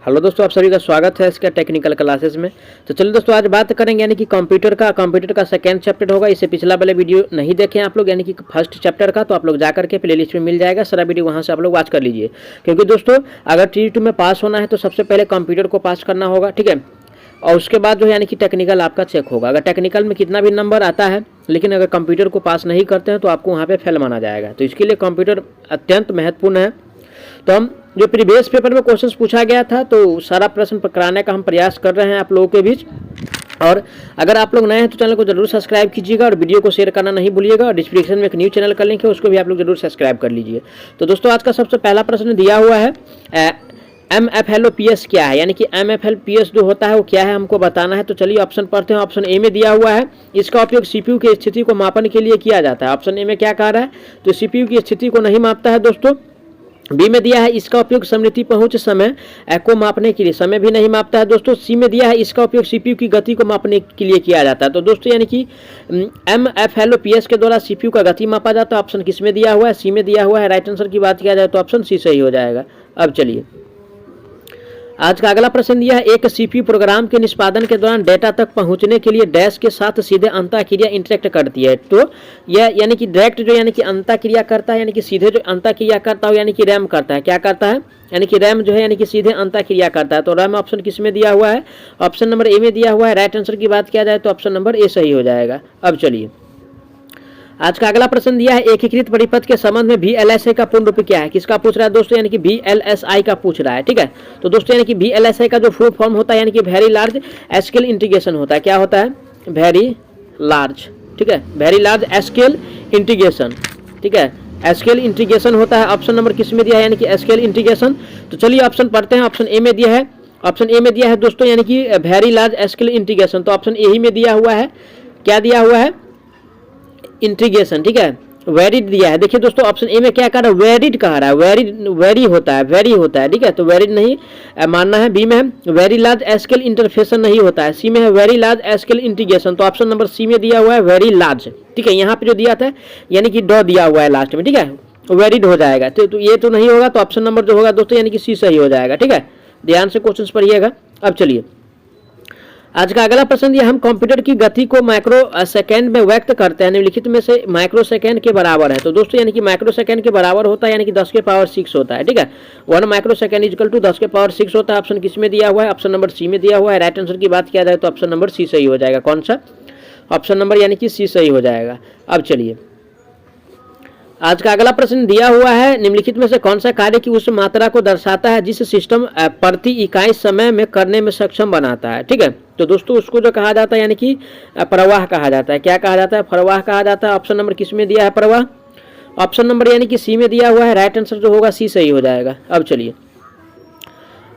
Hello दोस्तों, आप सभी का स्वागत है इसका टेक्निकल क्लासेस में। तो चलिए दोस्तों, आज बात करेंगे यानी कि कंप्यूटर का सेकंड चैप्टर होगा। इससे पिछला वाले वीडियो नहीं देखे आप लोग यानी कि फर्स्ट चैप्टर का, तो आप लोग जा करके प्लेलिस्ट में मिल जाएगा सारा वीडियो, वहाँ से आप लोग वॉच कर लीजिए। क्योंकि दोस्तों अगर T2 में पास होना है तो सबसे पहले कंप्यूटर को पास करना होगा, ठीक है। और उसके बाद जो है यानी कि टेक्निकल आपका चेक होगा। अगर टेक्निकल में कितना भी नंबर आता है लेकिन अगर कंप्यूटर को पास नहीं करते हैं तो आपको वहाँ पे फेल माना जाएगा। तो इसके लिए कंप्यूटर अत्यंत महत्वपूर्ण है। तो हम जो प्रीवियस पेपर में क्वेश्चंस पूछा गया था तो सारा प्रश्न कराने का हम प्रयास कर रहे हैं आप लोगों के बीच। और अगर आप लोग नए हैं तो चैनल को जरूर सब्सक्राइब कीजिएगा और वीडियो को शेयर करना नहीं भूलिएगा। और डिस्क्रिप्शन में एक न्यू चैनल का लिंक है, उसको भी आप लोग जरूर सब्सक्राइब कर लीजिए। तो दोस्तों आज का सबसे पहला प्रश्न दिया हुआ है MFLOPS क्या है, यानी कि MFLOPS जो होता है वो क्या है हमको बताना है। तो चलिए ऑप्शन पढ़ते हैं। ऑप्शन ए में दिया हुआ है, इसका उपयोग CPU की स्थिति को मापने के लिए किया जाता है। ऑप्शन ए में क्या कह रहा है, तो CPU की स्थिति को नहीं मापता है दोस्तों। बी में दिया है, इसका उपयोग समृद्धि पहुंच समय को मापने के लिए, समय भी नहीं मापता है दोस्तों। सी में दिया है, इसका उपयोग CPU की गति को मापने के लिए किया जाता है। तो दोस्तों यानी कि MFLOPS के द्वारा CPU का गति मापा जाता है। ऑप्शन किस में दिया हुआ है, सी में दिया हुआ है। राइट आंसर की बात किया जाए तो ऑप्शन सी सही हो जाएगा। अब चलिए आज का अगला प्रश्न दिया है, एक CPU प्रोग्राम के निष्पादन के दौरान डेटा तक पहुंचने के लिए डैश के साथ सीधे अंतःक्रिया इंटरेक्ट करती है। तो यह यानी कि डायरेक्ट जो यानी कि अंतःक्रिया करता है, यानी कि सीधे जो अंतःक्रिया करता है यानी कि रैम करता है। क्या करता है, यानी कि रैम जो है यानी कि सीधे अंतःक्रिया करता है। तो रैम ऑप्शन किस में दिया हुआ है, ऑप्शन नंबर ए में दिया हुआ है। राइट आंसर की बात किया जाए तो ऑप्शन नंबर ए सही हो जाएगा। अब चलिए आज का अगला प्रश्न दिया है, एकीकृत परिपथ के संबंध में VLSI का पूर्ण रूप क्या है। किसका पूछ रहा है दोस्तों, यानी कि VLSI का पूछ रहा है, ठीक है। तो दोस्तों यानी कि VLSI का जो फुल फॉर्म होता है यानी कि वेरी लार्ज स्केल इंटीग्रेशन होता है। क्या होता है, वेरी लार्ज, ठीक है, वेरी लार्ज स्केल इंटीग्रेशन, ठीक है, स्केल इंटीग्रेशन होता है। ऑप्शन नंबर किस में दिया है, यानी कि स्केल इंटीग्रेशन। तो चलिए ऑप्शन पढ़ते हैं। ऑप्शन ए में दिया है, ऑप्शन ए में दिया है दोस्तों यानी कि वेरी लार्ज स्केल इंटीग्रेशन। तो ऑप्शन ए ही में दिया हुआ है, क्या दिया हुआ है, इंटीग्रेशन, ठीक है, वेरिड दिया है। देखिए दोस्तों ऑप्शन ए में क्या कह रहा है, वेरिड कह रहा है, वेरी होता है, वेरी होता है, ठीक है। तो वेरिड नहीं मानना है। बी में है वेरी लार्ज स्केल इंटरफेशन नहीं होता है। सी में है वेरी लार्ज स्केल इंटीग्रेशन। तो ऑप्शन नंबर सी में दिया हुआ है वेरी लार्ज, ठीक है। यहाँ पे जो दिया था यानी कि डॉ दिया हुआ है लास्ट में, ठीक है, वेरिड हो जाएगा। तो ये तो नहीं होगा, तो ऑप्शन नंबर जो होगा दोस्तों यानी कि सी सही हो जाएगा, ठीक है। ध्यान से क्वेश्चन पढ़िएगा। अब चलिए आज का अगला प्रश्न दिया, हम कंप्यूटर की गति को माइक्रो सेकेंड में व्यक्त करते हैं, निम्नलिखित में से माइक्रो सेकेंड के बराबर है। तो दोस्तों यानी कि माइक्रो सेकेंड के बराबर होता है यानी कि 10 के पावर 6 होता है, ठीक है। 1 माइक्रो सेकेंड इक्वल टू 10 के पावर 6 होता है। ऑप्शन किस में दिया हुआ है, ऑप्शन नंबर सी में दिया हुआ है। राइट आंसर की बात किया जाए तो ऑप्शन नंबर सी सही हो जाएगा। कौन सा, ऑप्शन नंबर यानी कि सी सही हो जाएगा। अब चलिए आज का अगला प्रश्न दिया हुआ है, निम्नलिखित में से कौन सा कार्य की उस मात्रा को दर्शाता है जिस सिस्टम प्रति इकाई समय में करने में सक्षम बनाता है, ठीक है। तो दोस्तों उसको जो कहा जाता है यानी कि प्रवाह कहा जाता है। क्या कहा जाता है, प्रवाह कहा जाता है। ऑप्शन नंबर किस में दिया है, प्रवाह। ऑप्शन नंबर यानी कि सी में दिया हुआ है। राइट आंसर जो होगा सी सही हो जाएगा। अब चलिए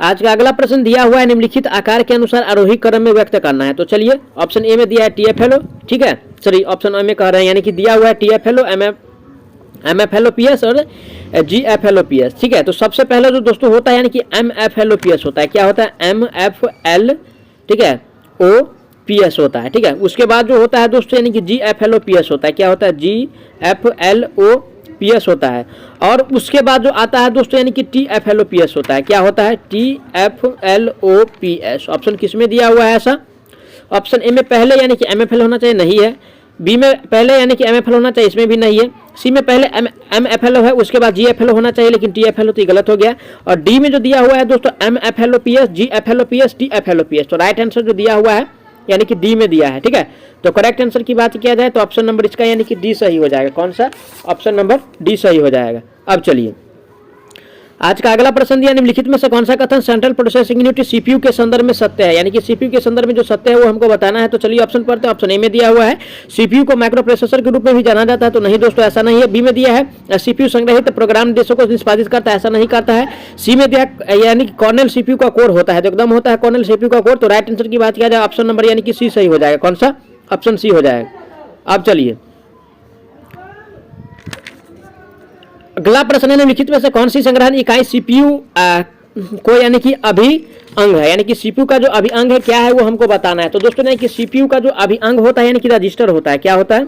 आज का अगला प्रश्न दिया हुआ है, निम्नलिखित आकार के अनुसार आरोही क्रम में व्यक्त करना है। तो चलिए ऑप्शन ए में दिया है TFLO, ठीक है। सॉरी ऑप्शन ए में कह रहे हैं यानी कि दिया हुआ है TFLO, MFLOPS और GFLOPS, ठीक है। तो सबसे पहले जो दोस्तों होता है यानी कि MFLOPS होता है। क्या होता है, MFL, ठीक है, OPS होता है, ठीक है। उसके बाद जो होता है दोस्तों यानी कि GFLOPS होता है। क्या होता है, GFLOPS होता है। और उसके बाद जो आता है दोस्तों यानी कि TFLOPS होता है। क्या होता है, TFLOPS। ऑप्शन किस में दिया हुआ है ऐसा, ऑप्शन ए में पहले यानी कि MFL होना चाहिए, नहीं है। बी में पहले यानी कि MFL होना चाहिए, इसमें भी नहीं है। सी में पहले MFL है, उसके बाद GFL होना चाहिए, लेकिन TFL तो ये गलत हो गया। और डी में जो दिया हुआ है दोस्तों MFLOPS, GFLOPS, TFLOPS। तो राइट आंसर जो दिया हुआ है यानी कि डी में दिया है, ठीक है। तो करेक्ट आंसर की बात किया जाए तो ऑप्शन नंबर इसका यानी कि डी सही हो जाएगा। कौन सा, ऑप्शन नंबर डी सही हो जाएगा। अब चलिए आज का अगला प्रश्न दिया, निम्नलिखित में से कौन सा कथन सेंट्रल प्रोसेसिंग यूनिट CPU के संदर्भ में सत्य है, यानी कि CPU के संदर्भ में जो सत्य है वो हमको बताना है। तो चलिए ऑप्शन पढ़ते हैं। ऑप्शन ए में दिया हुआ है, CPU को माइक्रो प्रोसेसर के रूप में भी जाना जाता है। तो नहीं दोस्तों ऐसा नहीं है। बी में दिया है, CPU संग्रहित प्रोग्राम निर्देशों को निष्पादित करता है, ऐसा नहीं करता है। सी में दिया यानी कि कर्नेल CPU का कोर होता है, तो एकदम होता है कर्नेल CPU का कोर। तो राइट आंसर की बात किया जाए ऑप्शन नंबर यानी कि सी सही हो जाएगा। कौन सा, ऑप्शन सी हो जाएगा। अब चलिए अगला प्रश्न है, निम्नलिखित में से कौन सी संग्रहण इकाई CPU को यानी कि अभिअंग है, यानी कि CPU का जो अभिअंग है क्या है वो हमको बताना है। तो दोस्तों यानी कि CPU का जो अभिअंग होता है यानी कि रजिस्टर होता है। क्या होता है,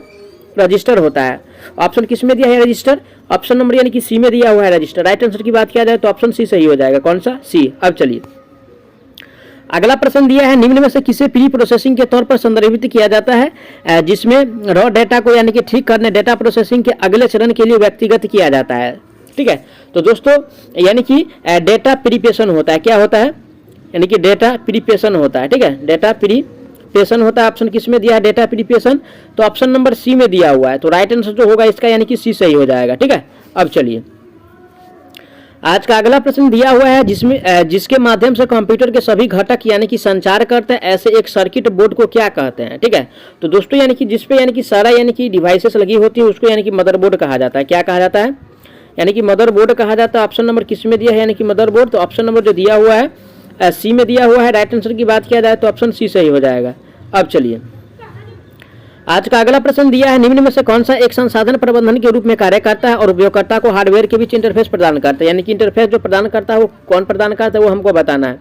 रजिस्टर होता है। ऑप्शन किस में दिया है, रजिस्टर। ऑप्शन नंबर यानी कि सी में दिया हुआ है रजिस्टर। राइट आंसर की बात किया जाए तो ऑप्शन सी सही हो जाएगा। कौन सा, सी। अब चलिए अगला प्रश्न दिया है, निम्न में से किसे प्री प्रोसेसिंग के तौर पर संदर्भित किया जाता है, जिसमें रॉ डेटा को यानी कि ठीक करने डेटा प्रोसेसिंग के अगले चरण के लिए व्यक्तिगत किया जाता है। ठीक है, तो दोस्तों यानी कि डेटा प्रीपेशन होता है, क्या होता है, यानी कि डेटा प्रीपेशन होता है। ठीक है, डेटा प्रीपेशन होता है। ऑप्शन किस में दिया है, डेटा प्रीपेशन, तो ऑप्शन नंबर सी में दिया हुआ है। तो राइट आंसर जो होगा इसका यानी कि सी सही हो जाएगा। ठीक है, अब चलिए आज का अगला प्रश्न दिया हुआ है, जिसके माध्यम से कंप्यूटर के सभी घटक यानी कि संचार करते हैं, ऐसे एक सर्किट बोर्ड को क्या कहते हैं। ठीक है, तो दोस्तों यानी कि जिसपे यानी कि सारा यानी कि डिवाइसेस लगी होती है उसको यानी कि मदरबोर्ड कहा जाता है। क्या कहा जाता है, यानी कि मदरबोर्ड कहा जाता है। ऑप्शन नंबर किस में दिया है, यानी कि मदरबोर्ड, तो ऑप्शन नंबर जो दिया हुआ है सी में दिया हुआ है। राइट आंसर की बात किया जाए तो ऑप्शन सी सही हो जाएगा। अब चलिए आज का अगला प्रश्न दिया है, निम्न में से कौन सा एक संसाधन प्रबंधन के रूप में कार्य करता है और उपयोगकर्ता को हार्डवेयर के बीच इंटरफेस प्रदान करता है। यानी कि इंटरफेस जो प्रदान करता है वो कौन प्रदान करता है वो हमको बताना है।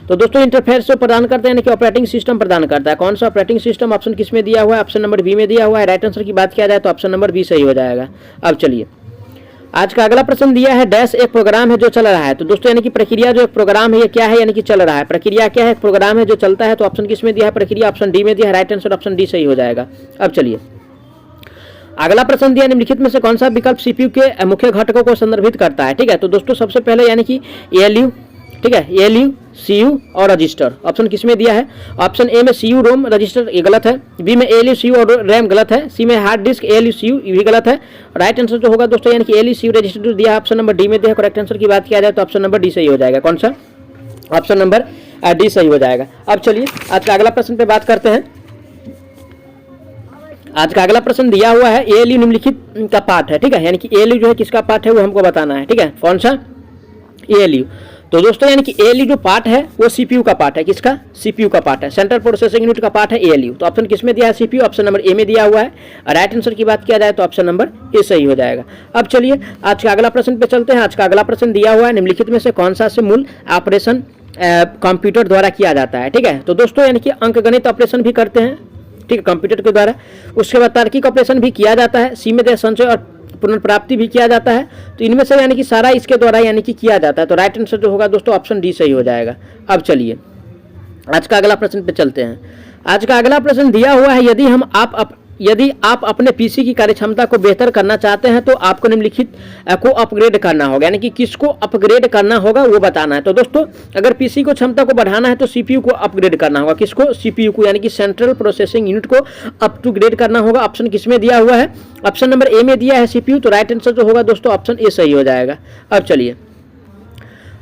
तो दोस्तों इंटरफेस जो प्रदान करते हैं यानी कि ऑपरेटिंग सिस्टम प्रदान करता है। कौन सा ऑपरेटिंग सिस्टम, ऑप्शन किस में दिया हुआ है, ऑप्शन नंबर बी में दिया हुआ है। राइट आंसर की बात किया जाए तो ऑप्शन नंबर बी सही हो जाएगा। अब चलिए आज का अगला प्रश्न दिया है, डैश एक प्रोग्राम है जो चल रहा है। तो दोस्तों यानी कि प्रक्रिया जो एक प्रोग्राम है ये क्या है, यानी कि चल रहा है। प्रक्रिया क्या है, प्रोग्राम है जो चलता है। तो ऑप्शन किस में दिया है, प्रक्रिया, ऑप्शन डी में दिया है। राइट आंसर ऑप्शन डी सही हो जाएगा। अब चलिए अगला प्रश्न दिया, निम्नलिखित में से कौन सा विकल्प सीपीयू के मुख्य घटकों को संदर्भित करता है। ठीक है, तो दोस्तों सबसे पहले यानी कि एएलयू, ठीक है, एएलयू, सीयू और रजिस्टर। ऑप्शन किस में दिया है, ऑप्शन ए में सीयू रोम रजिस्टर ये गलत है, बी में एएलयू सीयू और रैम गलत है, सी में हार्ड डिस्क एएलयू सीयू ये भी गलत है। राइट आंसर जो होगा दोस्तों यानी कि एएलयू सीयू रजिस्टर जो दिया है ऑप्शन नंबर डी में दिया है। करेक्ट आंसर की बात किया जाए तो ऑप्शन नंबर डी सही हो जाएगा। कौन सा, ऑप्शन नंबर डी सही हो जाएगा। अब चलिए आज का अगला प्रश्न पे बात करते हैं। आज का अगला प्रश्न दिया हुआ है, एएलयू निम्नलिखित का पार्ट है। ठीक है, यानी कि एएलयू जो है किसका पार्ट है वो हमको बताना है। ठीक है, कौन सा, एएलयू। तो दोस्तों यानी कि एएलयू जो पार्ट है वो सीपीयू का पार्ट है। किसका, सीपीयू का पार्ट है, सेंट्रल प्रोसेसिंग यूनिट का पार्ट है एएलयू। तो ऑप्शन किस में दिया है, सीपीयू, ऑप्शन नंबर ए में दिया हुआ है। राइट आंसर की बात किया जाए तो ऑप्शन नंबर ए सही हो जाएगा। अब चलिए आज का अगला प्रश्न पे चलते हैं। आज का अगला प्रश्न दिया हुआ है, निम्नलिखित में से कौन सा से मूल ऑपरेशन कंप्यूटर द्वारा किया जाता है। ठीक है, तो दोस्तों यानी कि अंकगणित ऑपरेशन भी करते हैं, ठीक है, कंप्यूटर के द्वारा। उसके बाद तार्किक ऑपरेशन भी किया जाता है, सी में संचय और पुनर्प्राप्ति भी किया जाता है। तो इनमें से यानी कि सारा इसके द्वारा यानी कि किया जाता है। तो राइट आंसर जो होगा दोस्तों ऑप्शन डी सही हो जाएगा। अब चलिए आज का अगला प्रश्न पे चलते हैं। आज का अगला प्रश्न दिया हुआ है, यदि आप अपने पीसी की कार्यक्षमता को बेहतर करना चाहते हैं तो आपको निम्नलिखित को अपग्रेड करना होगा। यानी कि किसको अपग्रेड करना होगा वो बताना है। तो दोस्तों अगर पीसी को क्षमता को बढ़ाना है तो सीपीयू को अपग्रेड करना होगा। किसको, सीपीयू को, यानी कि सेंट्रल प्रोसेसिंग यूनिट को अप टू ग्रेड करना होगा। ऑप्शन किस में दिया हुआ है, ऑप्शन नंबर ए में दिया है सीपीयू। तो राइट आंसर जो होगा दोस्तों ऑप्शन ए सही हो जाएगा। अब चलिए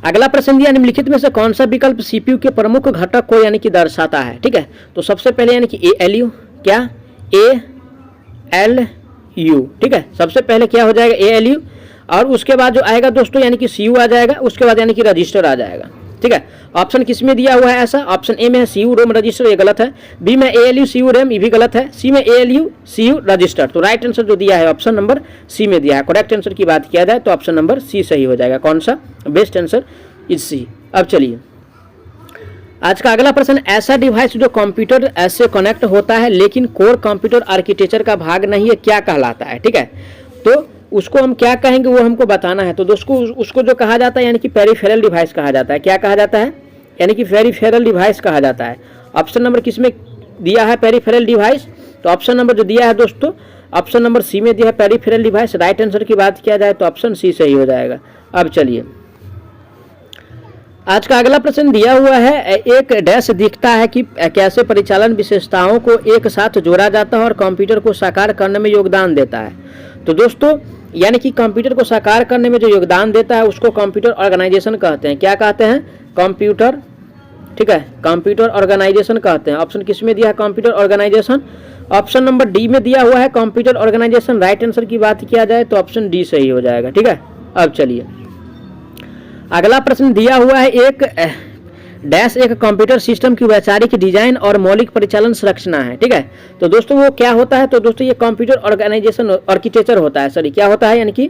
अगला प्रश्न दिया, निम्नलिखित में से कौन सा विकल्प सीपीयू के प्रमुख घटक को यानी कि दर्शाता है। ठीक है, तो सबसे पहले यानी कि एएलयू, क्या, एएलयू। ठीक है, सबसे पहले क्या हो जाएगा, एएलयू, और उसके बाद जो आएगा दोस्तों यानी कि सीयू आ जाएगा, उसके बाद यानी कि रजिस्टर आ जाएगा। ठीक है, ऑप्शन किस में दिया हुआ है ऐसा, ऑप्शन ए में है सीयू रोम रजिस्टर ये गलत है, बी में एएलयू सीयू रैम ये भी गलत है, सी में एएलयू सीयू रजिस्टर। तो राइट आंसर जो दिया है ऑप्शन नंबर सी में दिया है। करेक्ट आंसर की बात किया जाए तो ऑप्शन नंबर सी सही हो जाएगा। कौन सा, बेस्ट आंसर इज सी। अब चलिए आज का अगला प्रश्न, ऐसा डिवाइस जो कंप्यूटर से कनेक्ट होता है लेकिन कोर कंप्यूटर आर्किटेक्चर का भाग नहीं है, क्या कहलाता है। ठीक है, तो उसको हम क्या कहेंगे वो हमको बताना है। तो दोस्तों उसको जो कहा जाता है यानी कि पेरिफेरल डिवाइस कहा जाता है। क्या कहा जाता है, यानी कि पेरिफेरल डिवाइस कहा जाता है। ऑप्शन नंबर किस में दिया है, पेरिफेरल डिवाइस। तो ऑप्शन नंबर जो दिया है दोस्तों ऑप्शन नंबर सी में दिया है, पेरिफेरल डिवाइस। राइट आंसर की बात किया जाए तो ऑप्शन सी सही हो जाएगा। अब चलिए आज का अगला प्रश्न दिया हुआ है, एक डैश दिखता है कि कैसे परिचालन विशेषताओं को एक साथ जोड़ा जाता है और कंप्यूटर को साकार करने में योगदान देता है। तो दोस्तों यानी कि कंप्यूटर को साकार करने में जो योगदान देता है उसको कंप्यूटर ऑर्गेनाइजेशन कहते हैं। क्या कहते हैं, कंप्यूटर, ठीक है, कंप्यूटर ऑर्गेनाइजेशन कहते हैं। ऑप्शन किस में दिया है, computer organization. Option number D में दिया हुआ है कंप्यूटर ऑर्गेनाइजेशन। राइट आंसर की बात किया जाए तो ऑप्शन डी सही हो जाएगा। ठीक है, अब चलिए अगला प्रश्न दिया हुआ है, एक डैश एक कंप्यूटर सिस्टम की वैचारिक डिजाइन और मौलिक परिचालन संरचना है। ठीक है, तो दोस्तों वो क्या होता है, तो दोस्तों ये कंप्यूटर ऑर्गेनाइजेशन आर्किटेक्चर होता है। सॉरी, क्या होता है, यानी कि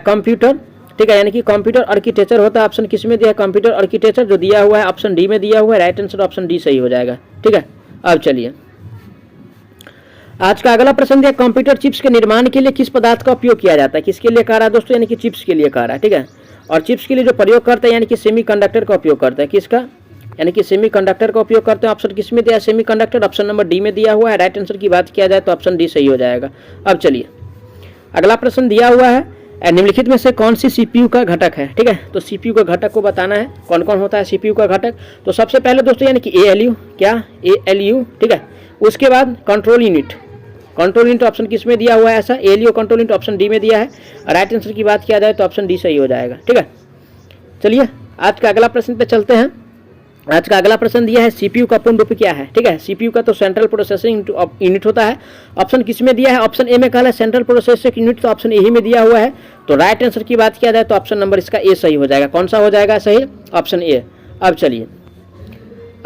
कंप्यूटर, ठीक है, यानी कि कंप्यूटर आर्किटेक्चर होता है। ऑप्शन किस में दिया है, कंप्यूटर आर्किटेक्चर जो दिया हुआ है ऑप्शन डी में दिया हुआ है। राइट आंसर ऑप्शन डी सही हो जाएगा। ठीक है, अब चलिए आज का अगला प्रश्न दिया, कंप्यूटर चिप्स के निर्माण के लिए किस पदार्थ का उपयोग किया जाता है। किसके लिए कह रहा है दोस्तों, यानी कि चिप्स के लिए कह रहा है। ठीक है, और चिप्स के लिए जो प्रयोग करते हैं यानी कि सेमीकंडक्टर का उपयोग करते हैं। किसका, यानी कि सेमीकंडक्टर का उपयोग करते हैं। ऑप्शन किस में दिया है? सेमीकंडक्टर। ऑप्शन नंबर डी में दिया हुआ है। राइट आंसर की बात किया जाए तो ऑप्शन डी सही हो जाएगा। अब चलिए अगला प्रश्न दिया हुआ है, निम्नलिखित में से कौन सी सीपीयू का घटक है? ठीक है, तो सीपीयू का घटक को बताना है, कौन कौन होता है सीपीयू का घटक। तो सबसे पहले दोस्तों यानी कि एएलयू, क्या एएलयू, ठीक है। उसके बाद control unit, control unit option किस में दिया हुआ है? ऐसा ALU control unit option D में दिया है। राइट आंसर की बात किया जाए तो ऑप्शन डी सही हो जाएगा। ठीक है, चलिए आज का अगला प्रश्न पे चलते हैं। आज का अगला प्रश्न दिया है सीपीयू का पूर्ण रूप क्या है? ठीक है, सीपीयू का तो सेंट्रल प्रोसेसिंग यूनिट होता है। ऑप्शन किस में दिया है? ऑप्शन ए में कहा है सेंट्रल प्रोसेसिंग यूनिट, तो ऑप्शन ए ही में दिया हुआ है। तो राइट आंसर की बात किया जाए तो ऑप्शन नंबर इसका ए सही हो जाएगा। कौन सा हो जाएगा सही? Option A. अब चलिए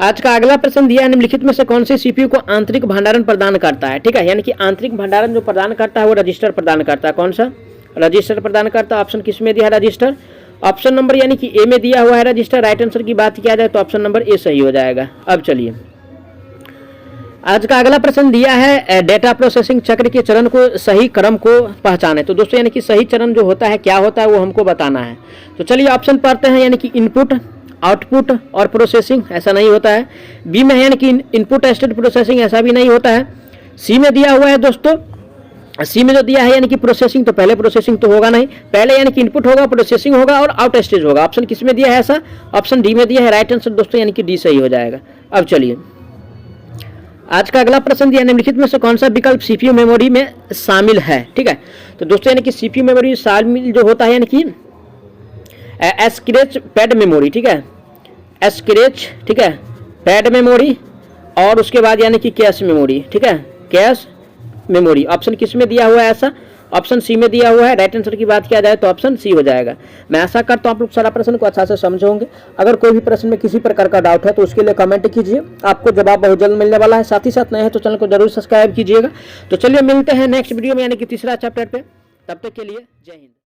आज का अगला प्रश्न दिया है, निम्नलिखित में से कौन से सीपीयू को आंतरिक भंडारण प्रदान करता है? ठीक है, यानी कि आंतरिक भंडारण जो प्रदान करता है वो रजिस्टर प्रदान करता है। कौन सा? रजिस्टर प्रदान करता है। ऑप्शन किस में दिया है? रजिस्टर। ऑप्शन नंबर यानी कि ए में दिया हुआ है रजिस्टर। राइट आंसर की बात किया जाए तो ऑप्शन नंबर ए सही हो जाएगा। अब चलिए आज का अगला प्रश्न दिया है, डेटा प्रोसेसिंग चक्र के चरण को सही क्रम को पहचाने। तो दोस्तों यानी कि सही चरण जो होता है क्या होता है वो हमको बताना है। तो चलिए ऑप्शन पढ़ते हैं, यानी कि इनपुट, आउटपुट और प्रोसेसिंग, ऐसा नहीं होता है। बी में है यानी कि इनपुट असिस्टेड प्रोसेसिंग, ऐसा भी नहीं होता है। सी में दिया हुआ है दोस्तों, सी में जो दिया है यानी कि प्रोसेसिंग, तो पहले प्रोसेसिंग तो होगा नहीं, पहले यानी कि इनपुट होगा, प्रोसेसिंग होगा और आउट स्टेज होगा। ऑप्शन किस में दिया है ऐसा? ऑप्शन डी में दिया है। राइट आंसर दोस्तों यानी कि डी सही हो जाएगा। अब चलिए आज का अगला प्रश्न दिया, निम्नलिखित में से कौन सा विकल्प सीपीयू मेमोरी में शामिल है? ठीक है, तो दोस्तों यानी कि सीपीयू मेमोरी शामिल जो होता है यानी कि स्क्रैच पैड मेमोरी, ठीक है, स्क्रैच, ठीक है, पैड मेमोरी और उसके बाद यानी कि कैश मेमोरी, ठीक है, कैश मेमोरी। ऑप्शन किस में दिया हुआ है ऐसा? ऑप्शन सी में दिया हुआ है। राइट आंसर की बात किया जाए तो ऑप्शन सी हो जाएगा। मैं आशा करता हूं आप लोग सारा प्रश्न को अच्छा से समझे होंगे। अगर कोई भी प्रश्न में किसी प्रकार का डाउट है तो उसके लिए कमेंट कीजिए, आपको जवाब बहुत जल्द मिलने वाला है। साथ ही साथ नए हैं तो चैनल को जरूर सब्सक्राइब कीजिएगा। तो चलिए मिलते हैं नेक्स्ट वीडियो में यानी कि तीसरा चैप्टर पे, तब तक के लिए जय हिंद।